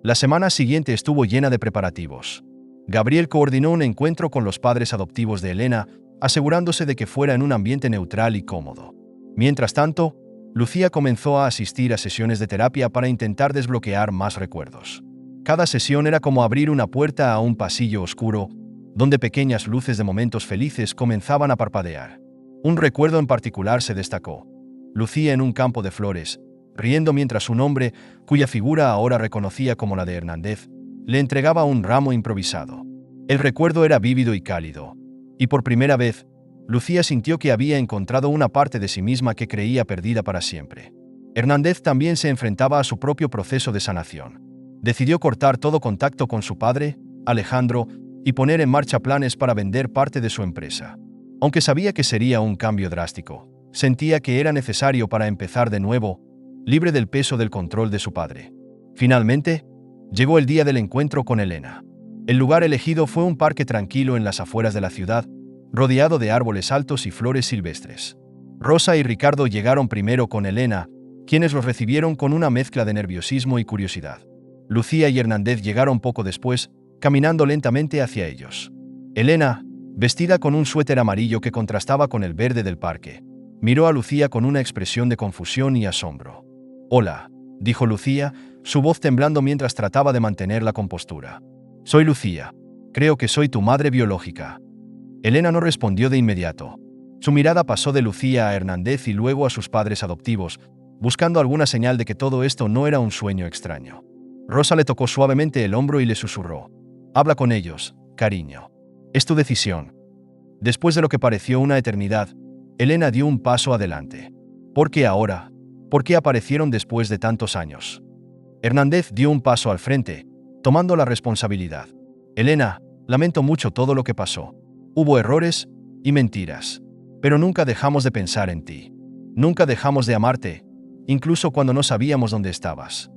La semana siguiente estuvo llena de preparativos. Gabriel coordinó un encuentro con los padres adoptivos de Elena, asegurándose de que fuera en un ambiente neutral y cómodo. Mientras tanto, Lucía comenzó a asistir a sesiones de terapia para intentar desbloquear más recuerdos. Cada sesión era como abrir una puerta a un pasillo oscuro, donde pequeñas luces de momentos felices comenzaban a parpadear. Un recuerdo en particular se destacó. Lucía en un campo de flores, riendo mientras un hombre, cuya figura ahora reconocía como la de Hernández, le entregaba un ramo improvisado. El recuerdo era vívido y cálido, y por primera vez, Lucía sintió que había encontrado una parte de sí misma que creía perdida para siempre. Hernández también se enfrentaba a su propio proceso de sanación. Decidió cortar todo contacto con su padre, Alejandro, y poner en marcha planes para vender parte de su empresa. Aunque sabía que sería un cambio drástico, sentía que era necesario para empezar de nuevo, libre del peso del control de su padre. Finalmente, llegó el día del encuentro con Elena. El lugar elegido fue un parque tranquilo en las afueras de la ciudad, rodeado de árboles altos y flores silvestres. Rosa y Ricardo llegaron primero con Elena, quienes los recibieron con una mezcla de nerviosismo y curiosidad. Lucía y Hernández llegaron poco después, caminando lentamente hacia ellos. Elena, vestida con un suéter amarillo que contrastaba con el verde del parque, miró a Lucía con una expresión de confusión y asombro. «Hola», dijo Lucía, su voz temblando mientras trataba de mantener la compostura. «Soy Lucía. Creo que soy tu madre biológica». Elena no respondió de inmediato. Su mirada pasó de Lucía a Hernández y luego a sus padres adoptivos, buscando alguna señal de que todo esto no era un sueño extraño. Rosa le tocó suavemente el hombro y le susurró: «Habla con ellos, cariño. Es tu decisión». Después de lo que pareció una eternidad, Elena dio un paso adelante. ¿Por qué ahora? ¿Por qué aparecieron después de tantos años? Hernández dio un paso al frente, tomando la responsabilidad. «Elena, lamento mucho todo lo que pasó. Hubo errores y mentiras, pero nunca dejamos de pensar en ti. Nunca dejamos de amarte, incluso cuando no sabíamos dónde estabas».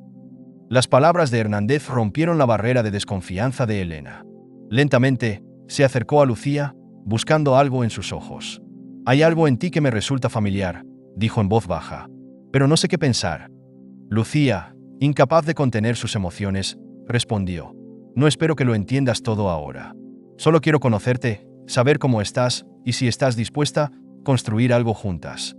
Las palabras de Hernández rompieron la barrera de desconfianza de Elena. Lentamente, se acercó a Lucía, buscando algo en sus ojos. «Hay algo en ti que me resulta familiar», dijo en voz baja, «pero no sé qué pensar». Lucía, incapaz de contener sus emociones, respondió: «No espero que lo entiendas todo ahora. Solo quiero conocerte, saber cómo estás y si estás dispuesta a construir algo juntas».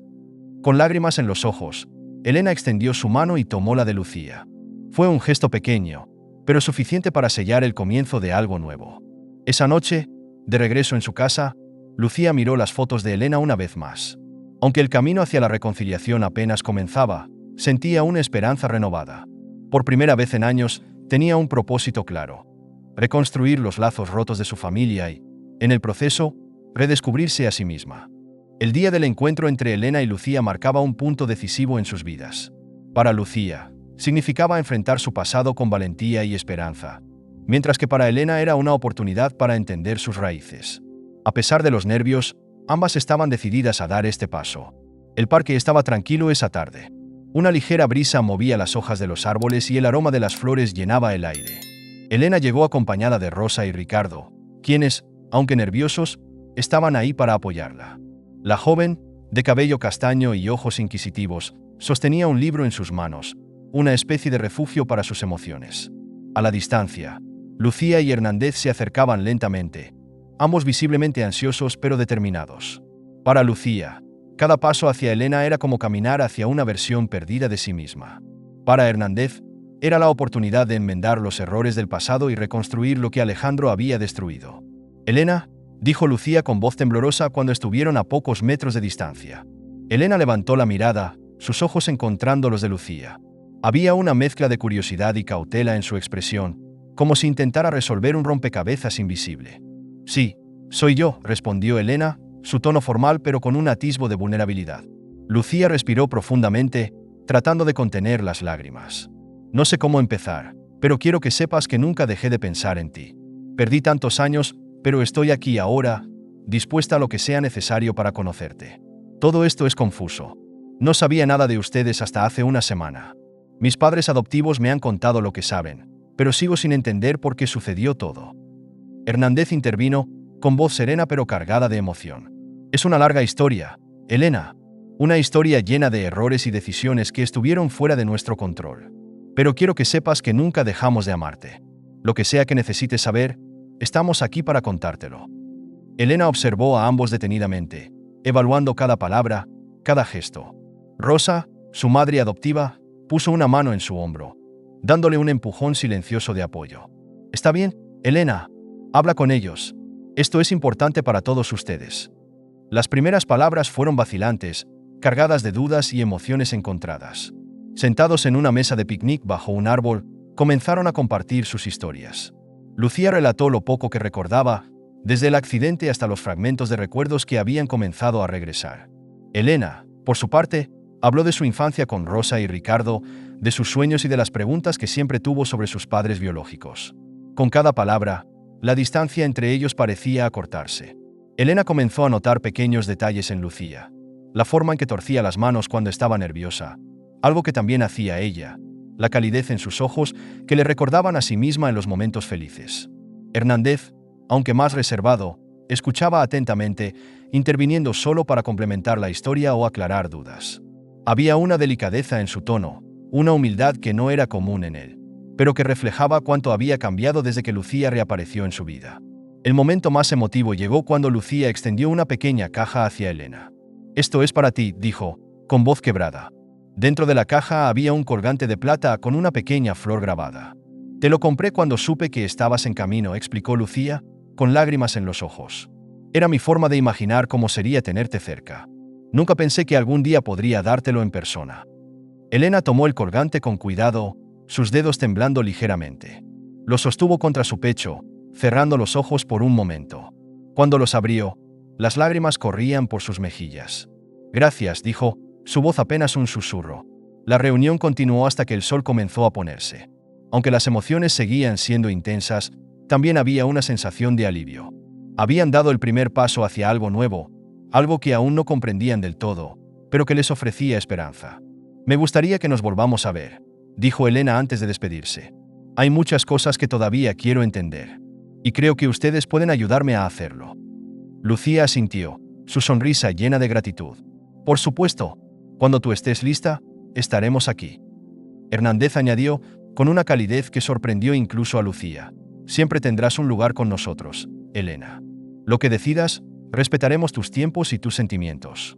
Con lágrimas en los ojos, Elena extendió su mano y tomó la de Lucía. Fue un gesto pequeño, pero suficiente para sellar el comienzo de algo nuevo. Esa noche, de regreso en su casa, Lucía miró las fotos de Elena una vez más. Aunque el camino hacia la reconciliación apenas comenzaba, sentía una esperanza renovada. Por primera vez en años, tenía un propósito claro: reconstruir los lazos rotos de su familia y, en el proceso, redescubrirse a sí misma. El día del encuentro entre Elena y Lucía marcaba un punto decisivo en sus vidas. Para Lucía, significaba enfrentar su pasado con valentía y esperanza, mientras que para Elena era una oportunidad para entender sus raíces. A pesar de los nervios, ambas estaban decididas a dar este paso. El parque estaba tranquilo esa tarde. Una ligera brisa movía las hojas de los árboles y el aroma de las flores llenaba el aire. Elena llegó acompañada de Rosa y Ricardo, quienes, aunque nerviosos, estaban ahí para apoyarla. La joven, de cabello castaño y ojos inquisitivos, sostenía un libro en sus manos, una especie de refugio para sus emociones. A la distancia, Lucía y Hernández se acercaban lentamente, ambos visiblemente ansiosos pero determinados. Para Lucía, cada paso hacia Elena era como caminar hacia una versión perdida de sí misma. Para Hernández, Era la oportunidad de enmendar los errores del pasado y reconstruir lo que Alejandro había destruido. «Elena», dijo Lucía con voz temblorosa cuando estuvieron a pocos metros de distancia. Elena levantó la mirada, sus ojos encontrando los de Lucía. Había una mezcla de curiosidad y cautela en su expresión, como si intentara resolver un rompecabezas invisible. «Sí, soy yo», respondió Elena, su tono formal pero con un atisbo de vulnerabilidad. Lucía respiró profundamente, tratando de contener las lágrimas. «No sé cómo empezar, pero quiero que sepas que nunca dejé de pensar en ti. Perdí tantos años, pero estoy aquí ahora, dispuesta a lo que sea necesario para conocerte. Todo esto es confuso. No sabía nada de ustedes hasta hace una semana. Mis padres adoptivos me han contado lo que saben, pero sigo sin entender por qué sucedió todo». Hernández intervino, con voz serena pero cargada de emoción. «Es una larga historia, Elena. Una historia llena de errores y decisiones que estuvieron fuera de nuestro control. Pero quiero que sepas que nunca dejamos de amarte. Lo que sea que necesites saber, estamos aquí para contártelo». Elena observó a ambos detenidamente, evaluando cada palabra, cada gesto. Rosa, su madre adoptiva, puso una mano en su hombro, dándole un empujón silencioso de apoyo. «Está bien, Elena. Habla con ellos. Esto es importante para todos ustedes». Las primeras palabras fueron vacilantes, cargadas de dudas y emociones encontradas. Sentados en una mesa de picnic bajo un árbol, comenzaron a compartir sus historias. Lucía relató lo poco que recordaba, desde el accidente hasta los fragmentos de recuerdos que habían comenzado a regresar. Elena, por su parte, habló de su infancia con Rosa y Ricardo, de sus sueños y de las preguntas que siempre tuvo sobre sus padres biológicos. Con cada palabra, la distancia entre ellos parecía acortarse. Elena comenzó a notar pequeños detalles en Lucía. La forma en que torcía las manos cuando estaba nerviosa, algo que también hacía ella, la calidez en sus ojos que le recordaban a sí misma en los momentos felices. Hernández, aunque más reservado, escuchaba atentamente, interviniendo solo para complementar la historia o aclarar dudas. Había una delicadeza en su tono, una humildad que no era común en él, pero que reflejaba cuánto había cambiado desde que Lucía reapareció en su vida. El momento más emotivo llegó cuando Lucía extendió una pequeña caja hacia Elena. «Esto es para ti», dijo, con voz quebrada. Dentro de la caja había un colgante de plata con una pequeña flor grabada. «Te lo compré cuando supe que estabas en camino», explicó Lucía, con lágrimas en los ojos. «Era mi forma de imaginar cómo sería tenerte cerca. Nunca pensé que algún día podría dártelo en persona». Elena tomó el colgante con cuidado, sus dedos temblando ligeramente. Lo sostuvo contra su pecho, cerrando los ojos por un momento. Cuando los abrió, las lágrimas corrían por sus mejillas. «Gracias», dijo, su voz apenas un susurro. La reunión continuó hasta que el sol comenzó a ponerse. Aunque las emociones seguían siendo intensas, también había una sensación de alivio. Habían dado el primer paso hacia algo nuevo, algo que aún no comprendían del todo, pero que les ofrecía esperanza. «Me gustaría que nos volvamos a ver», dijo Elena antes de despedirse. «Hay muchas cosas que todavía quiero entender, y creo que ustedes pueden ayudarme a hacerlo». Lucía asintió, su sonrisa llena de gratitud. «Por supuesto, cuando tú estés lista, estaremos aquí». Hernández añadió, con una calidez que sorprendió incluso a Lucía. «Siempre tendrás un lugar con nosotros, Elena. Lo que decidas, respetaremos tus tiempos y tus sentimientos».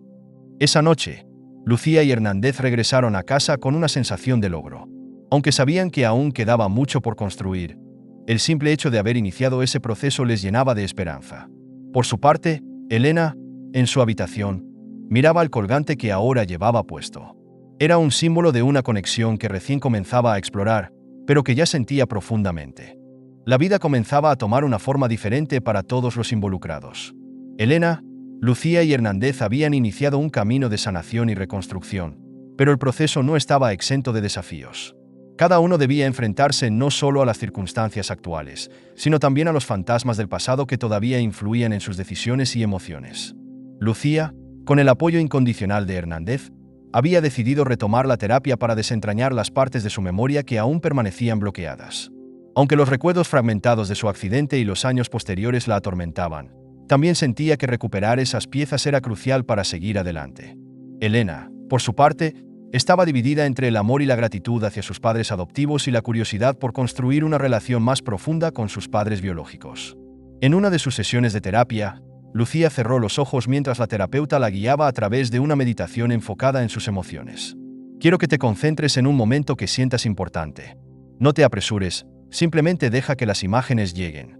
Esa noche, Lucía y Hernández regresaron a casa con una sensación de logro. Aunque sabían que aún quedaba mucho por construir, el simple hecho de haber iniciado ese proceso les llenaba de esperanza. Por su parte, Elena, en su habitación, miraba el colgante que ahora llevaba puesto. Era un símbolo de una conexión que recién comenzaba a explorar, pero que ya sentía profundamente. La vida comenzaba a tomar una forma diferente para todos los involucrados. Elena, Lucía y Hernández habían iniciado un camino de sanación y reconstrucción, pero el proceso no estaba exento de desafíos. Cada uno debía enfrentarse no solo a las circunstancias actuales, sino también a los fantasmas del pasado que todavía influían en sus decisiones y emociones. Lucía, con el apoyo incondicional de Hernández, había decidido retomar la terapia para desentrañar las partes de su memoria que aún permanecían bloqueadas. Aunque los recuerdos fragmentados de su accidente y los años posteriores la atormentaban, también sentía que recuperar esas piezas era crucial para seguir adelante. Elena, por su parte, estaba dividida entre el amor y la gratitud hacia sus padres adoptivos y la curiosidad por construir una relación más profunda con sus padres biológicos. En una de sus sesiones de terapia, Lucía cerró los ojos mientras la terapeuta la guiaba a través de una meditación enfocada en sus emociones. «Quiero que te concentres en un momento que sientas importante», No te apresures, simplemente deja que las imágenes lleguen.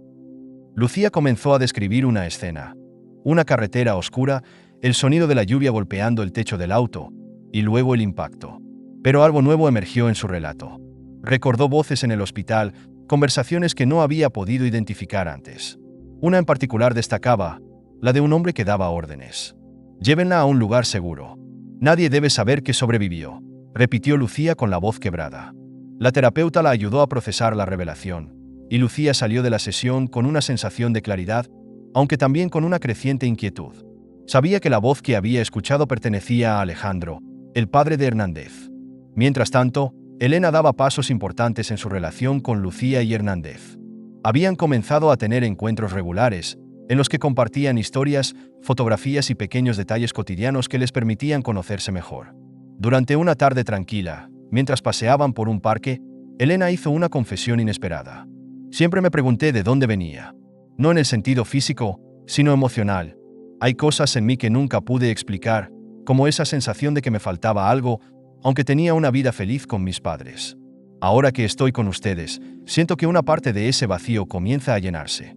Lucía comenzó a describir una escena. Una carretera oscura, el sonido de la lluvia golpeando el techo del auto, y luego el impacto. Pero algo nuevo emergió en su relato. Recordó voces en el hospital, conversaciones que no había podido identificar antes. Una en particular destacaba, la de un hombre que daba órdenes. Llévenla a un lugar seguro. Nadie debe saber que sobrevivió, repitió Lucía con la voz quebrada. La terapeuta la ayudó a procesar la revelación, y Lucía salió de la sesión con una sensación de claridad, aunque también con una creciente inquietud. Sabía que la voz que había escuchado pertenecía a Alejandro, el padre de Hernández. Mientras tanto, Elena daba pasos importantes en su relación con Lucía y Hernández. Habían comenzado a tener encuentros regulares, en los que compartían historias, fotografías y pequeños detalles cotidianos que les permitían conocerse mejor. Durante una tarde tranquila, mientras paseaban por un parque, Elena hizo una confesión inesperada. Siempre me pregunté de dónde venía. No en el sentido físico, sino emocional. Hay cosas en mí que nunca pude explicar, como esa sensación de que me faltaba algo, aunque tenía una vida feliz con mis padres. Ahora que estoy con ustedes, siento que una parte de ese vacío comienza a llenarse.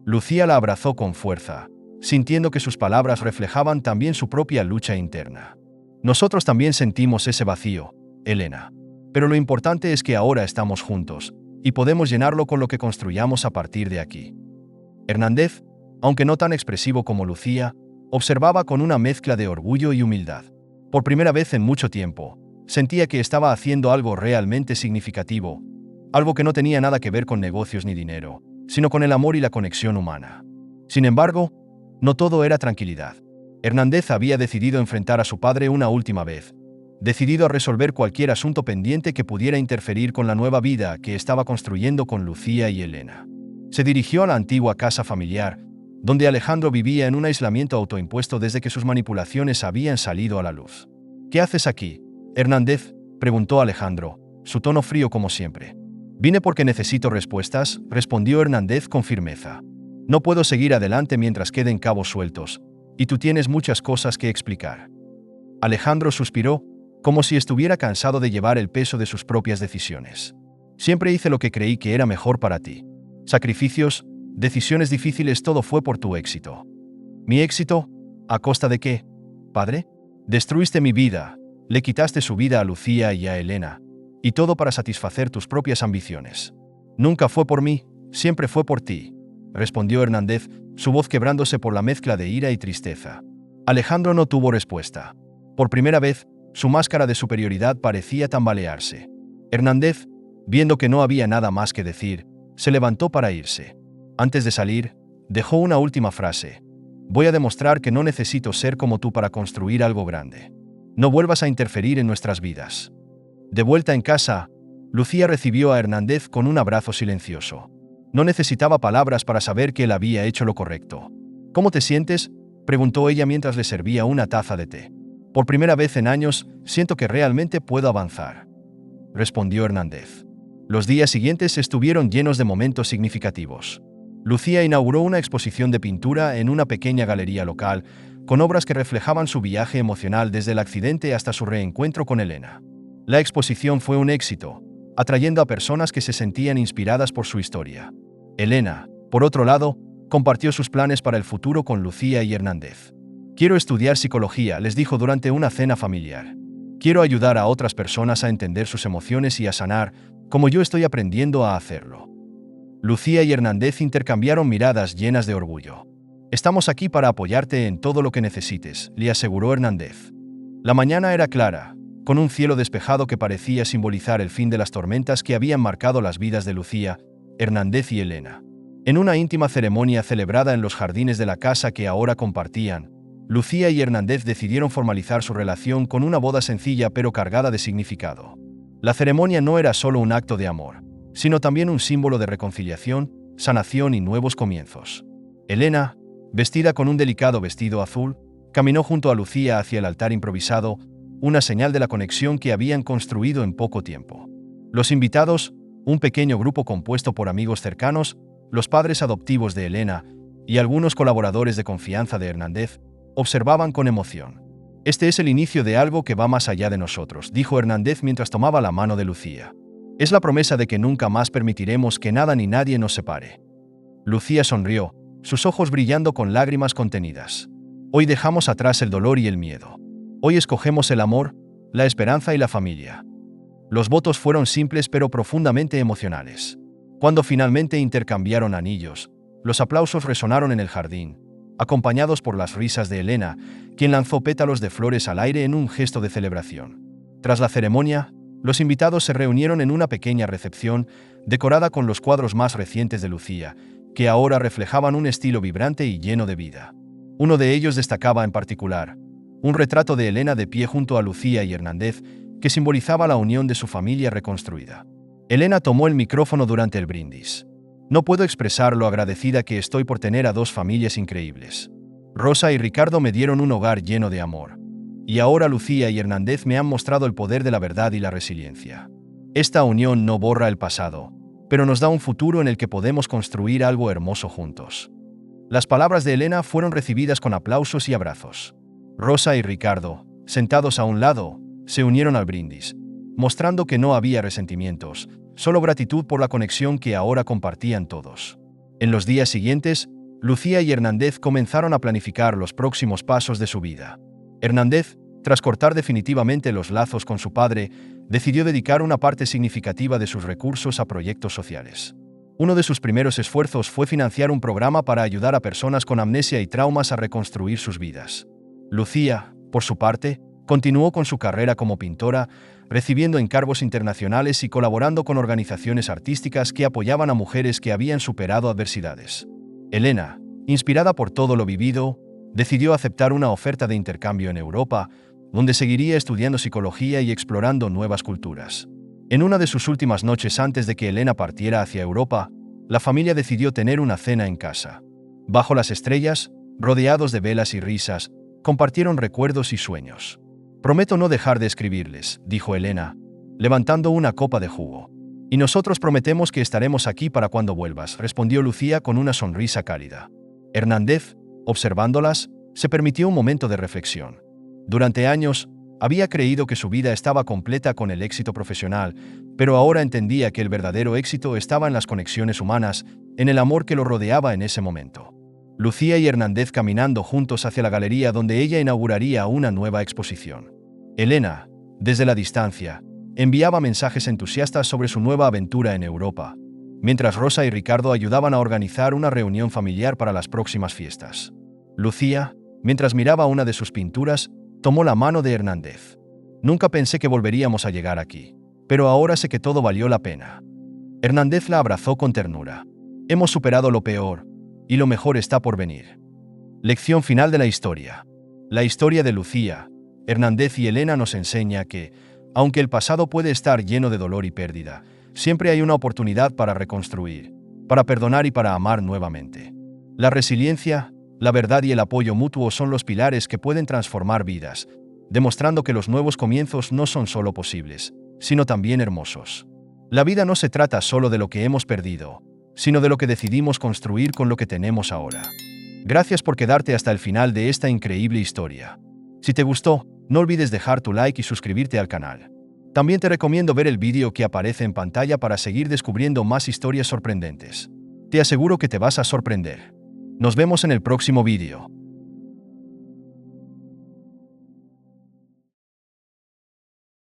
Lucía la abrazó con fuerza, sintiendo que sus palabras reflejaban también su propia lucha interna. Nosotros también sentimos ese vacío, Elena. Pero lo importante es que ahora estamos juntos, y podemos llenarlo con lo que construyamos a partir de aquí. Hernández, aunque no tan expresivo como Lucía, observaba con una mezcla de orgullo y humildad. Por primera vez en mucho tiempo, sentía que estaba haciendo algo realmente significativo, algo que no tenía nada que ver con negocios ni dinero, sino con el amor y la conexión humana. Sin embargo, no todo era tranquilidad. Hernández había decidido enfrentar a su padre una última vez, decidido a resolver cualquier asunto pendiente que pudiera interferir con la nueva vida que estaba construyendo con Lucía y Elena. Se dirigió a la antigua casa familiar, donde Alejandro vivía en un aislamiento autoimpuesto desde que sus manipulaciones habían salido a la luz. ¿Qué haces aquí, Hernández?, preguntó Alejandro, su tono frío como siempre. Vine porque necesito respuestas, respondió Hernández con firmeza. No puedo seguir adelante mientras queden cabos sueltos, y tú tienes muchas cosas que explicar. Alejandro suspiró, como si estuviera cansado de llevar el peso de sus propias decisiones. Siempre hice lo que creí que era mejor para ti. Sacrificios, decisiones difíciles, todo fue por tu éxito. ¿Mi éxito? ¿A costa de qué, padre? Destruiste mi vida, le quitaste su vida a Lucía y a Elena, y todo para satisfacer tus propias ambiciones. Nunca fue por mí, siempre fue por ti, respondió Hernández, su voz quebrándose por la mezcla de ira y tristeza. Alejandro no tuvo respuesta. Por primera vez, su máscara de superioridad parecía tambalearse. Hernández, viendo que no había nada más que decir, se levantó para irse. Antes de salir, dejó una última frase. Voy a demostrar que no necesito ser como tú para construir algo grande. No vuelvas a interferir en nuestras vidas. De vuelta en casa, Lucía recibió a Hernández con un abrazo silencioso. No necesitaba palabras para saber que él había hecho lo correcto. ¿Cómo te sientes?, preguntó ella mientras le servía una taza de té. Por primera vez en años, siento que realmente puedo avanzar, respondió Hernández. Los días siguientes estuvieron llenos de momentos significativos. Lucía inauguró una exposición de pintura en una pequeña galería local, con obras que reflejaban su viaje emocional desde el accidente hasta su reencuentro con Elena. La exposición fue un éxito, atrayendo a personas que se sentían inspiradas por su historia. Elena, por otro lado, compartió sus planes para el futuro con Lucía y Hernández. Quiero estudiar psicología, les dijo durante una cena familiar. Quiero ayudar a otras personas a entender sus emociones y a sanar, como yo estoy aprendiendo a hacerlo. Lucía y Hernández intercambiaron miradas llenas de orgullo. Estamos aquí para apoyarte en todo lo que necesites, le aseguró Hernández. La mañana era clara, con un cielo despejado que parecía simbolizar el fin de las tormentas que habían marcado las vidas de Lucía, Hernández y Elena. En una íntima ceremonia celebrada en los jardines de la casa que ahora compartían, Lucía y Hernández decidieron formalizar su relación con una boda sencilla pero cargada de significado. La ceremonia no era solo un acto de amor, sino también un símbolo de reconciliación, sanación y nuevos comienzos. Elena, vestida con un delicado vestido azul, caminó junto a Lucía hacia el altar improvisado, una señal de la conexión que habían construido en poco tiempo. Los invitados, un pequeño grupo compuesto por amigos cercanos, los padres adoptivos de Elena y algunos colaboradores de confianza de Hernández, observaban con emoción. Este es el inicio de algo que va más allá de nosotros, dijo Hernández mientras tomaba la mano de Lucía. Es la promesa de que nunca más permitiremos que nada ni nadie nos separe. Lucía sonrió, sus ojos brillando con lágrimas contenidas. Hoy dejamos atrás el dolor y el miedo. Hoy escogemos el amor, la esperanza y la familia. Los votos fueron simples pero profundamente emocionales. Cuando finalmente intercambiaron anillos, los aplausos resonaron en el jardín, acompañados por las risas de Elena, quien lanzó pétalos de flores al aire en un gesto de celebración. Tras la ceremonia, los invitados se reunieron en una pequeña recepción decorada con los cuadros más recientes de Lucía, que ahora reflejaban un estilo vibrante y lleno de vida. Uno de ellos destacaba en particular, un retrato de Elena de pie junto a Lucía y Hernández, que simbolizaba la unión de su familia reconstruida. Elena tomó el micrófono durante el brindis. No puedo expresar lo agradecida que estoy por tener a dos familias increíbles. Rosa y Ricardo me dieron un hogar lleno de amor. Y ahora Lucía y Hernández me han mostrado el poder de la verdad y la resiliencia. Esta unión no borra el pasado, pero nos da un futuro en el que podemos construir algo hermoso juntos. Las palabras de Elena fueron recibidas con aplausos y abrazos. Rosa y Ricardo, sentados a un lado, se unieron al brindis, mostrando que no había resentimientos, solo gratitud por la conexión que ahora compartían todos. En los días siguientes, Lucía y Hernández comenzaron a planificar los próximos pasos de su vida. Hernández, tras cortar definitivamente los lazos con su padre, decidió dedicar una parte significativa de sus recursos a proyectos sociales. Uno de sus primeros esfuerzos fue financiar un programa para ayudar a personas con amnesia y traumas a reconstruir sus vidas. Lucía, por su parte, continuó con su carrera como pintora, recibiendo encargos internacionales y colaborando con organizaciones artísticas que apoyaban a mujeres que habían superado adversidades. Elena, inspirada por todo lo vivido, decidió aceptar una oferta de intercambio en Europa, donde seguiría estudiando psicología y explorando nuevas culturas. En una de sus últimas noches antes de que Elena partiera hacia Europa, la familia decidió tener una cena en casa. Bajo las estrellas, rodeados de velas y risas, compartieron recuerdos y sueños. «Prometo no dejar de escribirles», dijo Elena, levantando una copa de jugo. «Y nosotros prometemos que estaremos aquí para cuando vuelvas», respondió Lucía con una sonrisa cálida. Hernández, observándolas, se permitió un momento de reflexión. Durante años, había creído que su vida estaba completa con el éxito profesional, pero ahora entendía que el verdadero éxito estaba en las conexiones humanas, en el amor que lo rodeaba en ese momento. Lucía y Hernández caminando juntos hacia la galería donde ella inauguraría una nueva exposición. Elena, desde la distancia, enviaba mensajes entusiastas sobre su nueva aventura en Europa, mientras Rosa y Ricardo ayudaban a organizar una reunión familiar para las próximas fiestas. Lucía, mientras miraba una de sus pinturas, tomó la mano de Hernández. «Nunca pensé que volveríamos a llegar aquí, pero ahora sé que todo valió la pena». Hernández la abrazó con ternura. «Hemos superado lo peor, y lo mejor está por venir». Lección final de la historia. La historia de Lucía, Hernández y Elena nos enseña que, aunque el pasado puede estar lleno de dolor y pérdida, siempre hay una oportunidad para reconstruir, para perdonar y para amar nuevamente. La resiliencia, la verdad y el apoyo mutuo son los pilares que pueden transformar vidas, demostrando que los nuevos comienzos no son solo posibles, sino también hermosos. La vida no se trata solo de lo que hemos perdido, sino de lo que decidimos construir con lo que tenemos ahora. Gracias por quedarte hasta el final de esta increíble historia. Si te gustó, no olvides dejar tu like y suscribirte al canal. También te recomiendo ver el vídeo que aparece en pantalla para seguir descubriendo más historias sorprendentes. Te aseguro que te vas a sorprender. Nos vemos en el próximo vídeo.